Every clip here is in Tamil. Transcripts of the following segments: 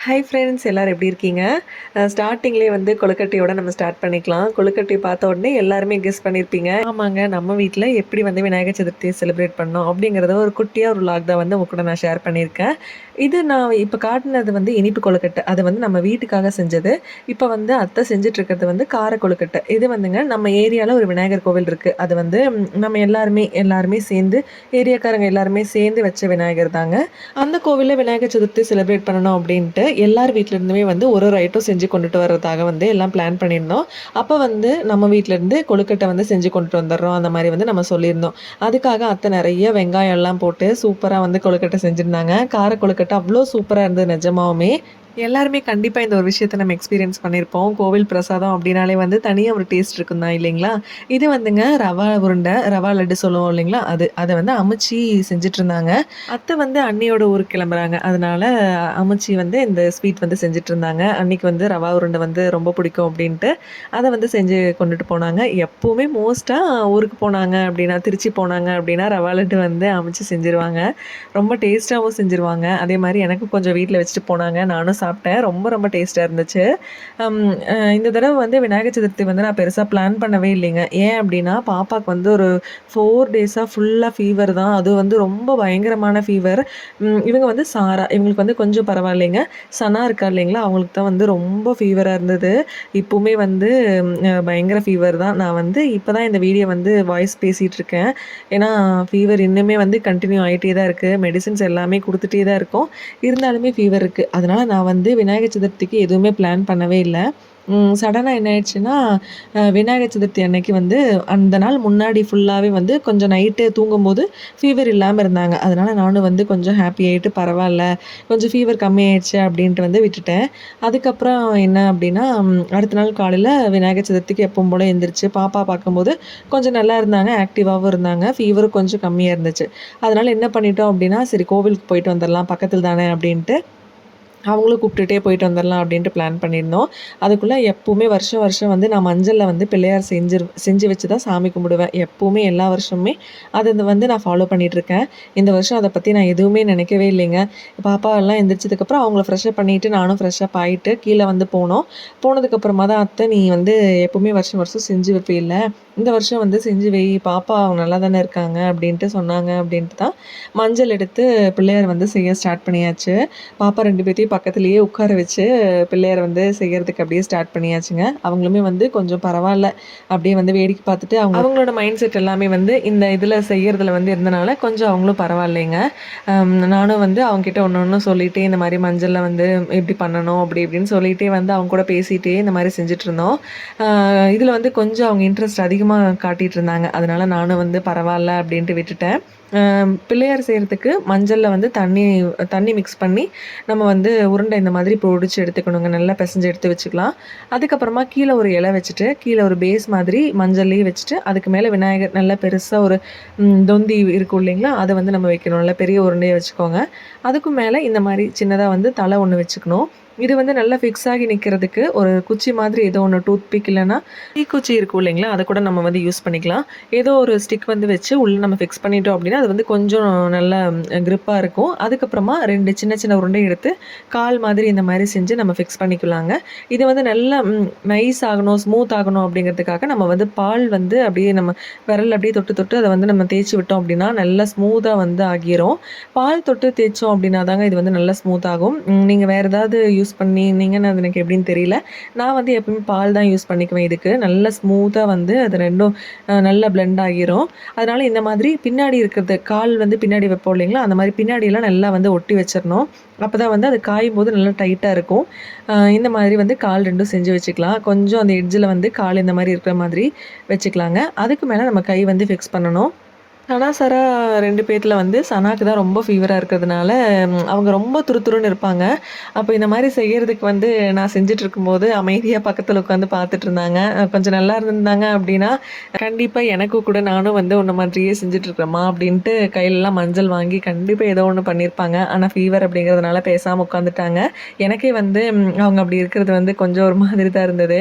ஹாய் ஃப்ரெண்ட்ஸ், எல்லோரும் எப்படி இருக்கீங்க? ஸ்டார்டிங்லேயே வந்து கொழுக்கட்டையோட நம்ம ஸ்டார்ட் பண்ணிக்கலாம். கொழுக்கட்டையை பார்த்த உடனே எல்லாருமே கெஸ் பண்ணியிருப்பீங்க. ஆமாங்க, நம்ம வீட்டில் எப்படி வந்து விநாயகர் சதுர்த்தியை செலிப்ரேட் பண்ணோம் அப்படிங்கிறத ஒரு குட்டியாக ஒரு வ்ளாக் தான் வந்து உங்க கூட நான் ஷேர் பண்ணியிருக்கேன். இது நான் இப்போ காட்டினது வந்து இனிப்பு கொழுக்கட்டை. அது வந்து நம்ம வீட்டுக்காக செஞ்சது. இப்போ வந்து அத்தை செஞ்சுட்ருக்கிறது வந்து கார கொழுக்கட்டை. இது வந்துங்க நம்ம ஏரியாவில் ஒரு விநாயகர் கோவில் இருக்குது. அது வந்து நம்ம எல்லாருமே சேர்ந்து ஏரியாக்காரங்க எல்லாருமே சேர்ந்து வச்ச விநாயகர் தாங்க. அந்த கோவிலில் விநாயகர் சதுர்த்தி செலிப்ரேட் பண்ணணும் அப்படின்ட்டு எல்லார் வீட்டிலேருந்துமே வந்து ஒரு ஐட்டம் செஞ்சு கொண்டுட்டு வர்றதாக வந்து எல்லாம் பிளான் பண்ணியிருந்தோம். அப்போ வந்து நம்ம வீட்டிலேருந்து கொழுக்கட்டை வந்து செஞ்சு கொண்டுட்டு வந்துடுறோம் அந்த மாதிரி வந்து நம்ம சொல்லியிருந்தோம். அதுக்காக அத்தை நிறைய வெங்காயம் எல்லாம் போட்டு சூப்பராக வந்து கொழுக்கட்டை செஞ்சுருந்தாங்க. கார கொழுக்கட்டை அவ்வளோ சூப்பராக இருந்தது நிஜமாவுமே. எல்லாருமே கண்டிப்பாக இந்த ஒரு விஷயத்த நம்ம எக்ஸ்பீரியன்ஸ் பண்ணியிருப்போம். கோவில் பிரசாதம் அப்படின்னாலே வந்து தனியாக ஒரு டேஸ்ட் இருக்கும் தான் இல்லைங்களா? இது வந்துங்க ரவா உருண்டை, ரவா லட்டு சொல்லுவோம் இல்லைங்களா? அதை வந்து அமுச்சி செஞ்சிட்ருந்தாங்க. அத்தை வந்து அண்ணியோட ஊருக்கு கிளம்புறாங்க. அதனால அமுச்சி வந்து இந்த ஸ்வீட் வந்து செஞ்சிட்ருந்தாங்க. அன்னைக்கு வந்து ரவா உருண்டை வந்து ரொம்ப பிடிக்கும் அப்படின்ட்டு அதை வந்து செஞ்சு கொண்டுட்டு போனாங்க. எப்போவுமே மோஸ்ட்டாக ஊருக்கு போனாங்க அப்படின்னா, திருச்சி போனாங்க அப்படின்னா ரவா லட்டு வந்து அமுச்சு செஞ்சுருவாங்க. ரொம்ப டேஸ்ட்டாகவும் செஞ்சுருவாங்க. அதே மாதிரி எனக்கு கொஞ்சம் வீட்டில் வச்சுட்டு போனாங்க. நானும் சாப்பிட்டேன். ரொம்ப ரொம்ப டேஸ்ட்டாக இருந்துச்சு. அம் இந்த தடவை வந்து விநாயகர் சதுர்த்தி வந்து நான் பெருசாக பிளான் பண்ணவே இல்லைங்க. ஏன் அப்படின்னா, பாப்பாவுக்கு வந்து ஒரு 4 டேஸாக ஃபுல்லாக ஃபீவர் தான். அதுவும் வந்து ரொம்ப பயங்கரமான ஃபீவர். இவங்க வந்து சாரா, இவங்களுக்கு வந்து கொஞ்சம் பரவாயில்லைங்க. சனா இருக்கா இல்லைங்களா, அவங்களுக்கு தான் வந்து ரொம்ப ஃபீவராக இருந்தது. இப்போவுமே வந்து பயங்கர ஃபீவர் தான். நான் வந்து இப்போ தான் இந்த வீடியோ வந்து வாய்ஸ் பேசிகிட்டு இருக்கேன். ஏன்னா ஃபீவர் இன்னுமே வந்து கண்டினியூ ஆகிட்டே தான் இருக்குது. மெடிசின்ஸ் எல்லாமே கொடுத்துட்டே தான் இருக்கோம். இருந்தாலுமே ஃபீவர் இருக்குது. அதனால் நான் வந்து விநாயகர் சதுர்த்திக்கு எதுவுமே பிளான் பண்ணவே இல்லை. சடனாக என்ன ஆயிடுச்சுன்னா, விநாயகர் சதுர்த்தி அன்னைக்கு வந்து அந்த நாள் முன்னாடி ஃபுல்லாகவே வந்து கொஞ்சம் நைட்டு தூங்கும்போது ஃபீவர் இல்லாமல் இருந்தாங்க. அதனால் நானும் வந்து கொஞ்சம் ஹாப்பி ஆகிட்டு பரவாயில்ல, கொஞ்சம் ஃபீவர் கம்மியாயிடுச்சு அப்படின்ட்டு வந்து விட்டுட்டேன். அதுக்கப்புறம் என்ன அப்படின்னா, அடுத்த நாள் காலையில் விநாயகர் சதுர்த்திக்கு எப்பவும் போல் எழுந்திரிச்சு பாப்பா பார்க்கும்போது கொஞ்சம் நல்லா இருந்தாங்க, ஆக்டிவாகவும் இருந்தாங்க. ஃபீவரும் கொஞ்சம் கம்மியாக இருந்துச்சு. அதனால் என்ன பண்ணிட்டோம் அப்படின்னா, சரி கோவிலுக்கு போயிட்டு வந்துடலாம் பக்கத்தில் தானே அப்படின்ட்டு அவங்களும் கூப்பிட்டுட்டே போயிட்டு வந்துடலாம் அப்படின்ட்டு பிளான் பண்ணியிருந்தோம். அதுக்குள்ளே எப்போவுமே வருஷம் வருஷம் வந்து நான் மஞ்சளில் வந்து பிள்ளையார் செஞ்சு வச்சு தான் சாமி கும்பிடுவேன். எப்போவுமே எல்லா வருஷமுமே அதை வந்து நான் ஃபாலோ பண்ணிகிட்ருக்கேன். இந்த வருஷம் அதை பற்றி நான் எதுவுமே நினைக்கவே இல்லைங்க. பாப்பாவெல்லாம் எந்திரிச்சதுக்கப்புறம் அவங்கள ஃப்ரெஷ்அப் பண்ணிவிட்டு நானும் ஃப்ரெஷ்அப் ஆகிட்டு கீழே வந்து போனதுக்கப்புறமா தான் அத்தை, நீ வந்து எப்போவுமே வருஷம் வருஷம் செஞ்சு வைப்பீல்ல, இந்த வருஷம் வந்து செஞ்சு வை, பாப்பா அவங்க நல்லா தானே இருக்காங்க அப்படின்ட்டு சொன்னாங்க. அப்படின்ட்டு தான் மஞ்சள் எடுத்து பிள்ளையார் வந்து செய்ய ஸ்டார்ட் பண்ணியாச்சு. பாப்பா 2 பேத்தையும் பக்கத்துலேயே உட்கார வச்சு பிள்ளையார் வந்து செய்கிறதுக்கு அப்படியே ஸ்டார்ட் பண்ணியாச்சுங்க. அவங்களுமே வந்து கொஞ்சம் பரவாயில்ல, அப்படியே வந்து வேடிக்கை பார்த்துட்டு அவங்களோட மைண்ட் செட் எல்லாமே வந்து இந்த இதில் செய்கிறதுல வந்து இருந்தனால கொஞ்சம் அவங்களும் பரவாயில்லைங்க. நானும் வந்து அவங்ககிட்ட ஒன்று ஒன்று சொல்லிகிட்டே இந்த மாதிரி மஞ்சளில் வந்து எப்படி பண்ணணும் அப்படி இப்படின்னு சொல்லிகிட்டே வந்து அவங்க கூட பேசிகிட்டே இந்த மாதிரி செஞ்சிட்ருந்தோம். இதில் வந்து கொஞ்சம் அவங்க இன்ட்ரெஸ்ட் அதிகமாக காட்டிகிட்டு இருந்தாங்க. அதனால் நானும் வந்து பரவாயில்ல அப்படின்ட்டு விட்டுட்டேன். பிள்ளையார் செய்கிறதுக்கு மஞ்சளில் வந்து தண்ணி மிக்ஸ் பண்ணி நம்ம வந்து உருண்டை இந்த மாதிரி பொடிச்சு எடுத்துக்கணுங்க. நல்லா பிசைஞ்சு எடுத்து வச்சுக்கலாம். அதுக்கப்புறமா கீழே ஒரு இலை வச்சுட்டு, கீழே ஒரு பேஸ் மாதிரி மஞ்சள்லேயே வச்சுட்டு, அதுக்கு மேலே விநாயகர் நல்லா பெருசாக ஒரு தொந்தி இருக்கும் இல்லைங்களா, அதை வந்து நம்ம வைக்கணும். நல்லா பெரிய உருண்டையை வச்சுக்கோங்க. அதுக்கும் மேலே இந்த மாதிரி சின்னதாக வந்து தலை ஒன்று வச்சுக்கணும். இது வந்து நல்லா ஃபிக்ஸ் ஆகி நிற்கிறதுக்கு ஒரு குச்சி மாதிரி ஏதோ ஒன்று, டூத் பிக் இல்லைன்னா தீக்குச்சி இருக்கும் இல்லைங்களா, அதை கூட நம்ம வந்து யூஸ் பண்ணிக்கலாம். ஏதோ ஒரு ஸ்டிக் வந்து வச்சு உள்ளே நம்ம ஃபிக்ஸ் பண்ணிட்டோம் அப்படின்னா அது வந்து கொஞ்சம் நல்லா க்ரிப்பாக இருக்கும். அதுக்கப்புறமா 2 சின்ன சின்ன உருண்டை எடுத்து கால் மாதிரி இந்த மாதிரி செஞ்சு நம்ம ஃபிக்ஸ் பண்ணிக்கலாங்க. இது வந்து நல்லா நைஸ் ஆகணும், ஸ்மூத் ஆகணும் அப்படிங்கிறதுக்காக நம்ம வந்து பால் வந்து அப்படியே நம்ம விரல் அப்படியே தொட்டு தொட்டு அதை வந்து நம்ம தேய்ச்சி விட்டோம் அப்படின்னா நல்லா ஸ்மூத்தாக வந்து ஆகிரும். பால் தொட்டு தேய்ச்சோம் அப்படின்னா தாங்க இது வந்து நல்லா ஸ்மூத் ஆகும். நீங்கள் வேறு ஏதாவது யூஸ் பண்ணினீங்கன்னு அது எனக்கு எப்படின்னு தெரியல. நான் வந்து எப்பவுமே பால் தான் யூஸ் பண்ணிக்குவேன். இதுக்கு நல்லா ஸ்மூத்தாக வந்து அது ரெண்டும் நல்லா பிளெண்ட் ஆகிரும். அதனால் இந்த மாதிரி பின்னாடி இருக்கிறது கால் வந்து பின்னாடி வைப்போம் இல்லைங்களா, அந்த மாதிரி பின்னாடியெல்லாம் நல்லா வந்து ஒட்டி வச்சிடணும். அப்போ தான் வந்து அது காயும் போது நல்லா டைட்டாக இருக்கும். இந்த மாதிரி வந்து கால் 2ம் செஞ்சு வச்சுக்கலாம். கொஞ்சம் அந்த எட்ஜில் வந்து கால் இந்த மாதிரி இருக்கிற மாதிரி வச்சுக்கலாங்க. அதுக்கு மேலே நம்ம கை வந்து ஃபிக்ஸ் பண்ணணும். சனா 2 பேத்துல வந்து சனாக்கு தான் ரொம்ப ஃபீவராக இருக்கிறதுனால அவங்க ரொம்ப துருதுருன்னு இருப்பாங்க. அப்போ இந்த மாதிரி செய்கிறதுக்கு வந்து நான் செஞ்சிட்ருக்கும்போது அமைதியாக பக்கத்தில் உட்காந்து பார்த்துட்ருந்தாங்க. கொஞ்சம் நல்லா இருந்திருந்தாங்க அப்படின்னா, கண்டிப்பாக எனக்கும் கூட நானும் வந்து உன்ன மாதிரியே செஞ்சிட்ருக்கிறேம்மா அப்படின்ட்டு கையிலலாம் மஞ்சள் வாங்கி கண்டிப்பாக ஏதோ ஒன்று பண்ணியிருப்பாங்க. ஆனால் ஃபீவர் அப்படிங்கிறதுனால பேசாமல் உட்காந்துட்டாங்க. எனக்கே வந்து அவங்க அப்படி இருக்கிறது வந்து கொஞ்சம் ஒரு மாதிரி தான் இருந்தது.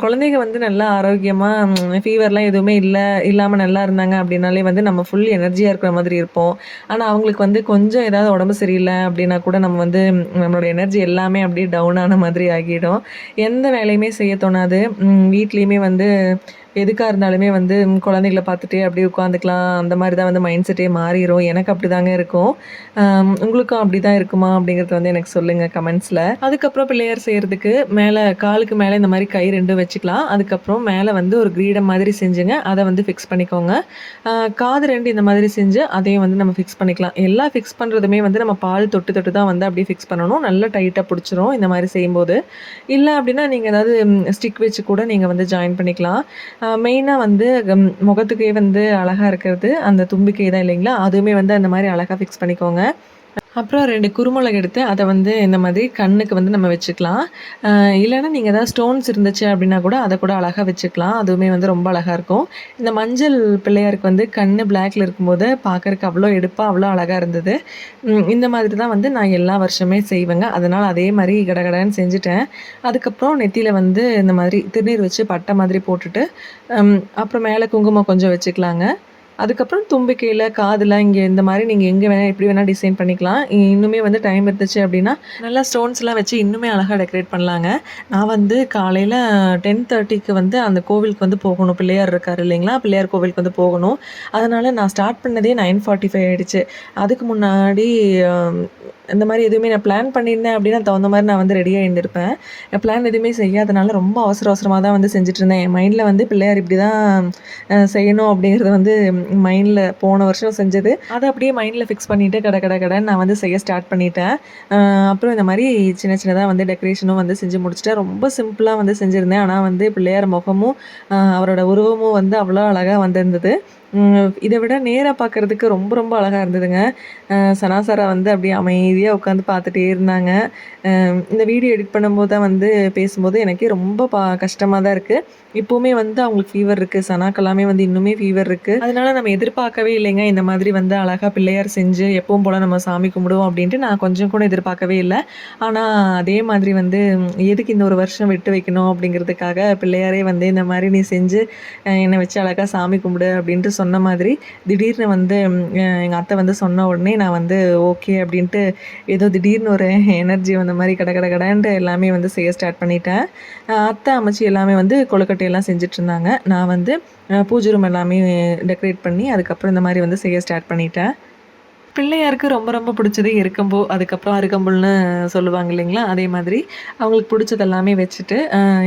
குழந்தைங்க வந்து நல்லா ஆரோக்கியமாக ஃபீவர்லாம் எதுவுமே இல்லாமல் நல்லா இருந்தாங்க அப்படின்னாலே வந்து நம்ம ஃபுல் எனர்ஜியாக இருக்கிற மாதிரி இருப்போம். ஆனால் அவங்களுக்கு வந்து கொஞ்சம் ஏதாவது உடம்பு சரியில்லை அப்படின்னா கூட நம்ம வந்து நம்மளோட எனர்ஜி எல்லாமே அப்படியே டவுன் ஆன மாதிரி ஆகிடும். எந்த வேலையுமே செய்ய தோணாது. வீட்லேயுமே வந்து எதுக்கா இருந்தாலுமே வந்து குழந்தைகள பார்த்துட்டே அப்படியே உட்காந்துக்கலாம். அந்த மாரி தான் வந்து மைண்ட் செட்டே மாறிரும். எனக்கு அப்படிதாங்க இருக்கும். உங்களுக்கும் அப்படிதான் இருக்குமா? அப்படிங்கிறத வந்து எனக்கு சொல்லுங்க கமெண்ட்ஸ்ல. அதுக்கப்புறம் பிள்ளையார் செய்றதுக்கு மேல காலுக்கு மேல இந்த மாரி கை 2ம் வச்சுக்கலாம். அதுக்கப்புறம் மேல வந்து ஒரு கிரீடம் மாதிரி செஞ்சுங்க. அத வந்து ஃபிக்ஸ் பண்ணிக்கோங்க. அ காது 2 இந்த மாதிரி செஞ்சு அதையும் வந்து நம்ம ஃபிக்ஸ் பண்ணிக்கலாம். எல்லாம் ஃபிக்ஸ் பண்றதுமே வந்து நம்ம பால் தொட்டு தொட்டு தான் வந்து அப்படியே ஃபிக்ஸ் பண்ணணும். நல்லா டைட்டா புடிச்சிரும் இந்த மாரி செய்யும்போது. இல்ல அப்படின்னா நீங்க ஏதாவது ஸ்டிக் வச்சு கூட நீங்க வந்து ஜாயின் பண்ணிக்கலாம். மெயினா வந்து முகத்துக்கே வந்து அழகா இருக்கிறது அந்த தும்பிக்கை தான் இல்லைங்களா? அதுவுமே வந்து அந்த மாரி அழகா ஃபிக்ஸ் பண்ணிக்கோங்க. அப்புறம் 2 குறுமிளகு எடுத்து அத வந்து இந்த மாதிரி கண்ணுக்கு வந்து நம்ம வச்சுக்கலாம். அ இல்லன்னா நீங்க ஏதாவது ஸ்டோன்ஸ் இருந்துச்சு அப்படின்னா கூட அத கூட அழகா வச்சுக்கலாம். அதுவுமே வந்து ரொம்ப அழகா இருக்கும். இந்த மஞ்சள் பிள்ளையாருக்கு வந்து கண்ணு பிளாக்ல இருக்கும்போது பார்க்கறக்கு அவ்வளோ எடுப்பா, அவ்வளோ அழகா இருந்தது. இந்த மாதிரி தான் வந்து நான் எல்லா வருஷமே செய்வேங்க. அதனால அதே மாரி கடகடன்னு செஞ்சுட்டேன். அதுக்கப்புறம் நெத்தியில வந்து இந்த மாதிரி திருநீர் வச்சு பட்டை மாதிரி போட்டுட்டு, அப்புறம் மேல குங்குமம் கொஞ்சம் வச்சுக்கலாங்க. அதுக்கப்புறம் தும்பிக்கையில, காதுல இங்க இந்த மாரி நீங்க எங்க வேணா எப்படி வேணா டிசைன் பண்ணிக்கலாம். இன்னுமே வந்து டைம் இருந்துச்சு அப்படின்னா, நல்லா ஸ்டோன்ஸ்லாம் வச்சு இன்னுமே அழகா டெக்கரேட் பண்ணலாங்க. நான் வந்து காலையில 10:30க்கு வந்து அந்த கோவிலுக்கு வந்து போகணும். பிள்ளையார் இருக்காரு இல்லைங்களா? பிள்ளையார் கோவிலுக்கு வந்து போகணும். அதனால நான் ஸ்டார்ட் பண்ணதே 9:45 ஆயிடுச்சு. அதுக்கு முன்னாடி அ இந்த மாரி எதுவுமே நான் பிளான் பண்ணியிருந்தேன் அப்படின்னா, தகுந்த மாரி நான் வந்து ரெடியா இருந்திருப்பேன். பிளான் எதுவுமே செய்யாதனால ரொம்ப அவசர அவசரமா தான் வந்து செஞ்சுட்டுருந்தேன். என் மைண்ட்ல வந்து பிள்ளையார் இப்படி தான் செய்யணும் அப்படிங்கிறது வந்து மைண்ட்ல போன வருஷம் செஞ்சது. அத அப்படியே மைண்ட்ல ஃபிக்ஸ் பண்ணிட்டு கட கட கடன்னு நான் வந்து செய்ய ஸ்டார்ட் பண்ணிட்டேன். அப்புறம் இந்த மாரி சின்ன சின்னதா வந்து டெக்கரேஷனும் வந்து செஞ்சு முடிச்சுட்டேன். ரொம்ப சிம்பிளா வந்து செஞ்சிருந்தேன். ஆனா வந்து பிள்ளையார் முகமும், அவரோட உருவமும் வந்து அவ்வளோ அழகா வந்திருந்தது. இத விட நேரா பார்க்கறதுக்கு ரொம்ப ரொம்ப அழகா இருந்ததுங்க. சனாசரா வந்து அப்படியே அமைதியா உட்காந்து பார்த்துட்டே இருந்தாங்க. இந்த வீடியோ எடிட் பண்ணும்போது தான் வந்து பேசும்போது எனக்கே ரொம்ப கஷ்டமா தான் இருக்கு. இப்பவுமே வந்து அவங்களுக்கு ஃபீவர் இருக்கு. சனாக்கெல்லாமே வந்து இன்னுமே ஃபீவர் இருக்கு. அதனால நம்ம எதிர்பார்க்கவே இல்லைங்க. இந்த மாதிரி வந்து அழகா பிள்ளையார் செஞ்சு எப்பவும் போல நம்ம சாமி கும்பிடுவோம் அப்படின்ட்டு நான் கொஞ்சம் கூட எதிர்பார்க்கவே இல்ல. ஆனா அதே மாதிரி வந்து எதுக்கு இந்த ஒரு வருஷம் விட்டு வைக்கணும் அப்படிங்கிறதுக்காக பிள்ளையாரே வந்து இந்த மாரி நீ செஞ்சு என்னை வச்சு அழகா சாமி கும்பிடு அப்படின்ட்டு சொன்ன மாதிரி திடீர்னு வந்து எங்க அத்தை வந்து சொன்ன உடனே நான் வந்து ஓகே அப்படின்ட்டு ஏதோ திடீர்னு ஒரு எனர்ஜி வந்த மாரி கட கட கடன்ட்டு எல்லாமே வந்து செய்ய ஸ்டார்ட் பண்ணிட்டேன். அத்தை, அம்மச்சி எல்லாமே வந்து கொழுக்கட்டையெல்லாம் செஞ்சுட்ருந்தாங்க. நான் வந்து பூஜை ரூம் எல்லாமே டெக்கரேட் பண்ணி அதுக்கப்புறம் இந்த மாரி வந்து செய்ய ஸ்டார்ட் பண்ணிட்டேன். பிள்ளையாருக்கு ரொம்ப ரொம்ப பிடிச்சது எருக்கம்பூ, அதுக்கப்புறம் அருகம்புல்னு சொல்லுவாங்க இல்லைங்களா? அதே மாதிரி அவங்களுக்கு பிடிச்சது எல்லாமே வச்சுட்டு,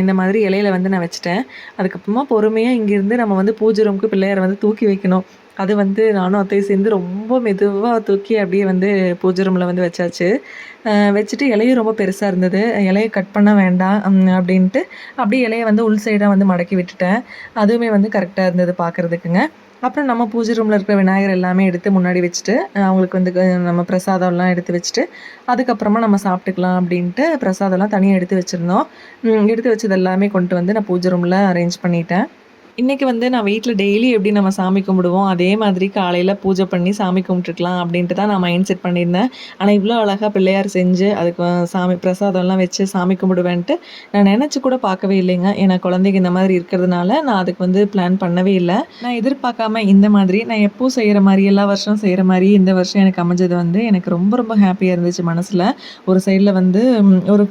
இந்த மாதிரி இலையில வந்து நான் வச்சுட்டேன். அதுக்கப்புறமா பொறுமையா இங்கேருந்து நம்ம வந்து பூஜை ரூமுக்கு பிள்ளையார வந்து தூக்கி வைக்கணும். அது வந்து நானும் அத்தையும் சேர்ந்து ரொம்ப மெதுவா தூக்கி அப்படியே வந்து பூஜை ரூம்ல வந்து வச்சாச்சு. வச்சுட்டு இலையும் ரொம்ப பெருசா இருந்தது. இலைய கட் பண்ண வேண்டாம் அப்படின்ட்டு அப்படியே இலைய வந்து உள் சைடா வந்து மடக்கி விட்டுட்டேன். அதுவுமே வந்து கரெக்ட்டா இருந்தது பார்க்கறதுக்குங்க. அப்புறம் நம்ம பூஜை ரூம்ல இருக்கிற விநாயகர் எல்லாமே எடுத்து முன்னாடி வச்சுட்டு, அவங்களுக்கு வந்து நம்ம பிரசாதம்லாம் எடுத்து வச்சுட்டு, அதுக்கப்புறமா நம்ம சாப்பிட்டுக்கலாம் அப்படின்ட்டு பிரசாதம்லாம் தனியா எடுத்து வச்சிருந்தோம். எடுத்து வச்சது எல்லாமே கொண்டு வந்து நான் பூஜை ரூம்ல அரேஞ்ச் பண்ணிட்டேன். இன்னைக்கு வந்து நான் வீட்ல டெய்லி எப்படி நம்ம சாமி கும்பிடுவோம், அதே மாதிரி காலையில பூஜை பண்ணி சாமி கும்பிட்டுருக்கலாம் அப்படின்ட்டு தான் நான் மைண்ட் செட் பண்ணியிருந்தேன். ஆனா இவ்வளோ அழகா பிள்ளையார் செஞ்சு, அதுக்கு சாமி பிரசாதம்லாம் வச்சு சாமி கும்பிடுவேன்ட்டு நான் நெனச்சு கூட பார்க்கவே இல்லைங்க. ஏன்னா குழந்தைங்க இந்த மாதிரி இருக்கிறதுனால நான் அதுக்கு வந்து பிளான் பண்ணவே இல்ல. நான் எதிர்பார்க்காம இந்த மாதிரி நான் எப்பவும் செய்ற மாரி, எல்லா வருஷம் செய்ற மாரி இந்த வருஷம் எனக்கு அமைஞ்சது வந்து எனக்கு ரொம்ப ரொம்ப ஹேப்பியா இருந்துச்சு மனசுல. ஒரு சைட்ல வந்து ஒரு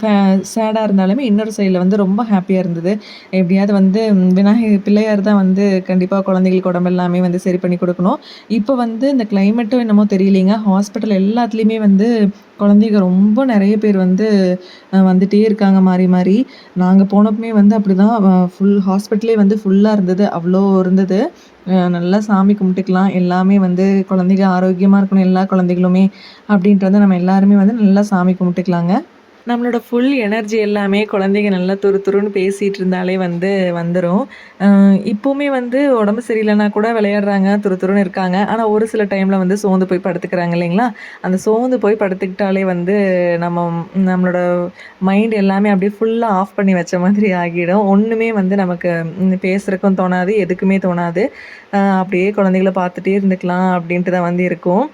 சேடா இருந்தாலுமே இன்னொரு சைட்ல வந்து ரொம்ப ஹேப்பியா இருந்தது. எப்படியாவது வந்து விநாயகர் பிள்ளையார் தான் வந்து கண்டிப்பா குழந்தைகளுக்கு உடம்பு எல்லாமே வந்து சரி பண்ணி குடுக்கணும். இப்ப வந்து இந்த கிளைமேட்டும் என்னமோ தெரியலைங்க. ஹாஸ்பிட்டல் எல்லாத்துலயுமே வந்து குழந்தைங்க ரொம்ப நெறைய பேர் வந்து வந்துட்டே இருக்காங்க மாறி மாறி. நாங்க போனப்பமே வந்து அப்படிதான் ஃபுல் ஹாஸ்பிட்டலே வந்து ஃபுல்லா இருந்தது. அவ்ளோ இருந்தது. நல்லா சாமி கும்பிட்டுக்கலாம். எல்லாமே வந்து குழந்தைங்க ஆரோக்கியமா இருக்கணும் எல்லா குழந்தைகளுமே அப்படின்ட்டு வந்து நம்ம எல்லாருமே வந்து நல்லா சாமி கும்பிட்டுக்கலாங்க. நம்மளோட ஃபுல் எனர்ஜி எல்லாமே குழந்தைங்க நல்லா துரு துருன்னு பேசிட்டு இருந்தாலே வந்து வந்துரும். இப்பவுமே வந்து உடம்பு சரியில்லன்னா கூட விளையாடுறாங்க, துரு துருன்னு இருக்காங்க. ஆனா ஒரு சில டைம்ல வந்து சோர்ந்து போய் படுத்துக்கிறாங்க இல்லைங்களா? அந்த சோர்ந்து போய் படுத்துக்கிட்டாலே வந்து நம்ம நம்மளோட மைண்ட் எல்லாமே அப்படியே ஃபுல்லா ஆஃப் பண்ணி வச்ச மாதிரி ஆகிடும். ஒண்ணுமே வந்து நமக்கு பேசுறதுக்கும் தோணாது, எதுக்குமே தோணாது. அப்படியே குழந்தைகள பார்த்துட்டே இருந்துக்கலாம் அப்படின்ட்டு தான் வந்து இருக்கும்.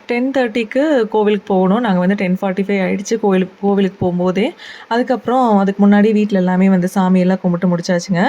10:30க்கு கோவிலுக்கு போகணும். நாங்க வந்து 10:45 ஆயிடுச்சு கோவிலுக்கு போம்போதே. அதுக்கப்புறம் அதுக்கு முன்னாடி வீட்ல எல்லாமே வந்து சாமியெல்லாம் கும்பிட்டு முடிச்சாச்சுங்க.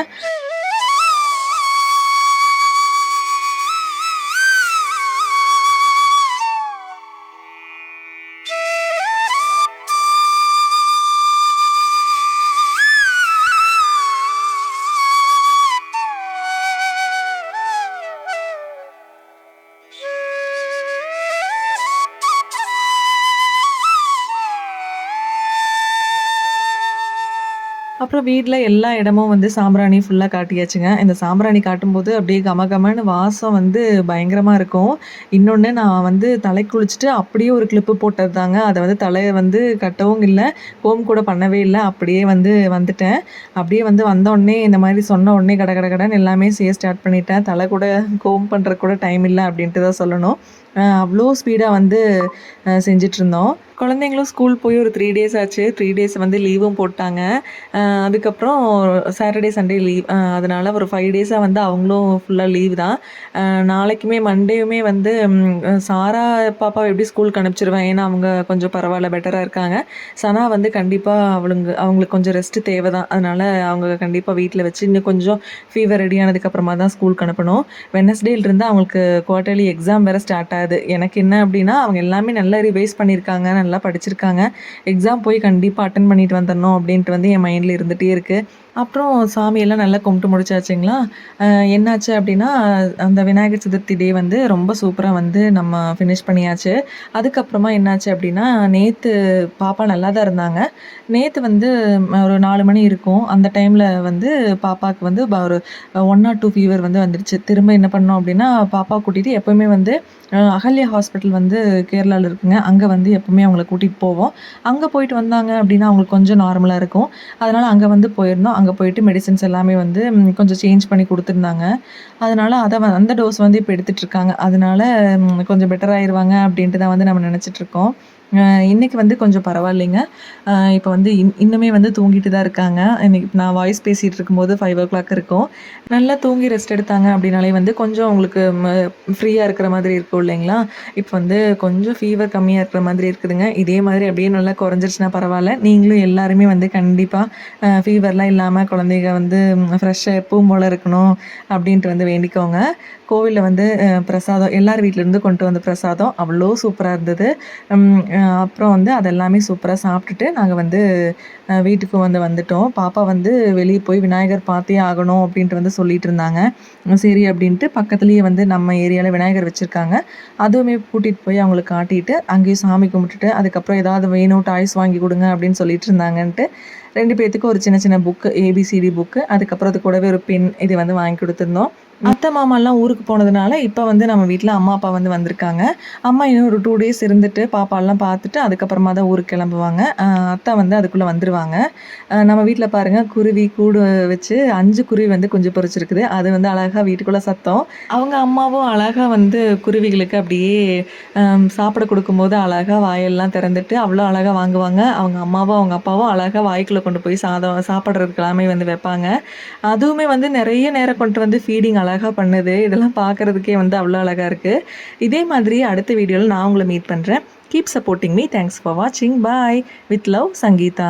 அப்புறம் வீட்ல எல்லா இடமும் வந்து சாம்பிராணி ஃபுல்லா காட்டியாச்சுங்க. இந்த சாம்பிராணி காட்டும்போது அப்படியே கமகமன்னு வாசம் வந்து பயங்கரமா இருக்கும். இன்னொன்னு நான் வந்து தலைக்கு குளிச்சுட்டு அப்படியே ஒரு கிளிப்பு போட்டது தாங்க. அத வந்து தலைய வந்து கட்டவும் இல்ல, கோம்பு கூட பண்ணவே இல்ல. அப்படியே வந்து வந்துட்டேன். அப்படியே வந்து வந்தோனே இந்த மாரி சொன்ன உடனே கட கட கடன்னு எல்லாமே செய்ய ஸ்டார்ட் பண்ணிட்டேன். தல கூட கோம்ப் பண்றதுக்கு கூட டைம் இல்ல அப்படின்ட்டு தான் சொல்லணும். அவ்ளோ ஸ்பீடா வந்து செஞ்சுட்ருந்தோம். குழந்தைங்களும் ஸ்கூல் போய் ஒரு 3 டேஸ் ஆச்சு. 3 டேஸ் வந்து லீவும் போட்டாங்க. அதுக்கப்புறம் சாட்டர்டே, சண்டே லீவ். அதனால ஒரு 5 டேஸா வந்து அவங்களும் ஃபுல்லா லீவ் தான். நாளைக்குமே மண்டேயுமே வந்து சாரா பாப்பாவ எப்படி ஸ்கூலுக்கு அனுப்பிச்சுருவேன். ஏன்னா, அவங்க கொஞ்சம் பரவால்ல பெட்டரா இருக்காங்க. சனா வந்து கண்டிப்பா அவங்களுக்கு கொஞ்சம் ரெஸ்ட் தேவ தான். அதனால அவங்க கண்டிப்பா வீட்ல வச்சு இன்னும் கொஞ்சம் ஃபீவர் ரெடி ஆனதுக்கப்புறமா தான் ஸ்கூலுக்கு அனுப்பணும். வெட்னஸ்டேலருந்து அவங்களுக்கு குவார்ட்டர்லி எக்ஸாம் வேற ஸ்டார்ட் ஆகுது. எனக்கு என்ன அப்படின்னா, அவங்க எல்லாமே நல்லா ரிவைஸ் பண்ணியிருக்காங்க, நல்லா படிச்சிருக்காங்க. எக்ஸாம் போய் கண்டிப்பா அட்டெண்ட் பண்ணிட்டு வந்துரணும் அப்படின்ட்டு வந்து என் மைண்ட்ல இருந்துட்டே இருக்கு. அப்புறம் சாமியெல்லாம் நல்லா கும்பிட்டு முடிச்சாச்சுங்களா, என்னாச்சு அப்படின்னா, அந்த விநாயகர் சதுர்த்தி டே வந்து ரொம்ப சூப்பரா வந்து நம்ம ஃபினிஷ் பண்ணியாச்சு. அதுக்கப்புறமா என்னாச்சு அப்படின்னா, நேத்து பாப்பா நல்லா தான் இருந்தாங்க. நேத்து வந்து ஒரு 4 மணி இருக்கும். அந்த டைம்ல வந்து பாப்பாக்கு வந்து ஒரு 1 ஆர் 2 ஃபீவர் வந்து வந்துருச்சு. திரும்ப என்ன பண்ணோம் அப்படின்னா, பாப்பாவ கூட்டிட்டு எப்பவுமே வந்து அகல்யா ஹாஸ்பிட்டல் வந்து கேரளால இருக்குங்க. அங்க வந்து எப்பவுமே அவங்கள கூட்டிட்டு போவோம். அங்க போயிட்டு வந்தாங்க அப்படின்னா, அவங்களுக்கு கொஞ்சம் நார்மலா இருக்கும். அதனால அங்க வந்து போயிருந்தோம். அங்க போயிட்டு மெடிசின்ஸ் எல்லாமே வந்து கொஞ்சம் சேஞ்ச் பண்ணி குடுத்துருந்தாங்க. அதனால அந்த டோஸ் வந்து இப்ப எடுத்துட்டுருக்காங்க. அதனால கொஞ்சம் பெட்டர் ஆயிருவாங்க அப்படின்ட்டு தான் வந்து நம்ம நெனச்சுட்டுருக்கோம். இன்னைக்கு வந்து கொஞ்சம் பரவாயில்லைங்க. இப்ப வந்து இன்னுமே வந்து தூங்கிட்டு தான் இருக்காங்க. இன்னைக்கு நான் வாய்ஸ் பேசிட்டு இருக்கும்போது 5:00 இருக்கும். நல்லா தூங்கி ரெஸ்ட் எடுத்தாங்க அப்படின்னாலே வந்து கொஞ்சம் அவங்களுக்கு ஃப்ரீயா இருக்கிற மாதிரி இருக்கும் இல்லைங்களா? இப்ப வந்து கொஞ்சம் ஃபீவர் கம்மியா இருக்கிற மாதிரி இருக்குதுங்க. இதே மாதிரி அப்படியே நல்லா குறைஞ்சிருச்சுனா பரவால்ல. நீங்களும் எல்லாருமே வந்து கண்டிப்பா ஃபீவர்லாம் இல்லாம குழந்தைங்க வந்து ஃப்ரெஷ்ஷா எப்பவும் போல இருக்கணும் அப்படின்ட்டு வந்து வேண்டிக்கோங்க. கோவில்ல வந்து பிரசாதம் எல்லார் வீட்லருந்து கொண்டு வந்த பிரசாதம் அவ்வளோ சூப்பரா இருந்தது. அப்புறம் வந்து அதெல்லாமே சூப்பரா சாப்பிட்டுட்டு நாங்க வந்து வீட்டுக்கு வந்துட்டோம். பாப்பா வந்து வெளிய போய் விநாயகர் பார்த்தே ஆகணும் அப்படின்ட்டு வந்து சொல்லிட்டு இருந்தாங்க. சரி அப்படின்ட்டு பக்கத்துலேயே வந்து நம்ம ஏரியால விநாயகர் வச்சிருக்காங்க. அதுவுமே கூட்டிட்டு போய் அவங்களுக்கு காட்டிட்டு, அங்கேயும் சாமி கும்பிட்டுட்டு, அதுக்கப்புறம் ஏதாவது வேணும் டாய்ஸ் வாங்கி குடுங்க அப்படின்னு சொல்லிட்டு இருந்தாங்கன்ட்டு, 2 பேத்துக்கும் ஒரு சின்ன சின்ன புக்கு, ஏபிசிடி புக்கு, அதுக்கப்புறம் அது கூடவே ஒரு பென் இது வந்து வாங்கி குடுத்துருந்தோம். அத்தை, மாமாலாம் ஊருக்கு போனதுனால, இப்ப வந்து நம்ம வீட்ல அம்மா, அப்பா வந்து வந்திருக்காங்க. அம்மா இன்னும் ஒரு 2 டேஸ் இருந்துட்டு, பாப்பாலாம் பார்த்துட்டு, அதுக்கப்புறமா தான் ஊருக்கு கிளம்புவாங்க. அத்தை வந்து அதுக்குள்ள வந்துருவாங்க. நம்ம வீட்ல பாருங்க குருவி கூடு வச்சு 5 குருவி வந்து குஞ்சு பொரிச்சிருக்குது. அது வந்து அழகா வீட்டுக்குள்ள சத்தம். அவங்க அம்மாவும் அழகா வந்து குருவிகளுக்கு அப்படியே சாப்பிட குடுக்கும்போது அழகா வாயெல்லாம் திறந்துட்டு, அவ்வளோ அழகா வாங்குவாங்க. அவங்க அம்மாவும், அவங்க அப்பாவும் அழகா வாய்க்குள்ள கொண்டு போய் சாப்பிடுறதுக்கு எல்லாமே வந்து வைப்பாங்க. அதுவுமே வந்து நெறைய நேரம் கொண்டு வந்து ஃபீடிங் அழகா பண்ணுது. இதெல்லாம் பார்க்கறதுக்கே வந்து அவ்வளோ அழகா இருக்கு. இதே மாதிரி அடுத்த வீடியோல நான் உங்கள மீட் பண்றேன். Keep supporting me. Thanks for வாட்சிங். பாய். With love, Sangeetha.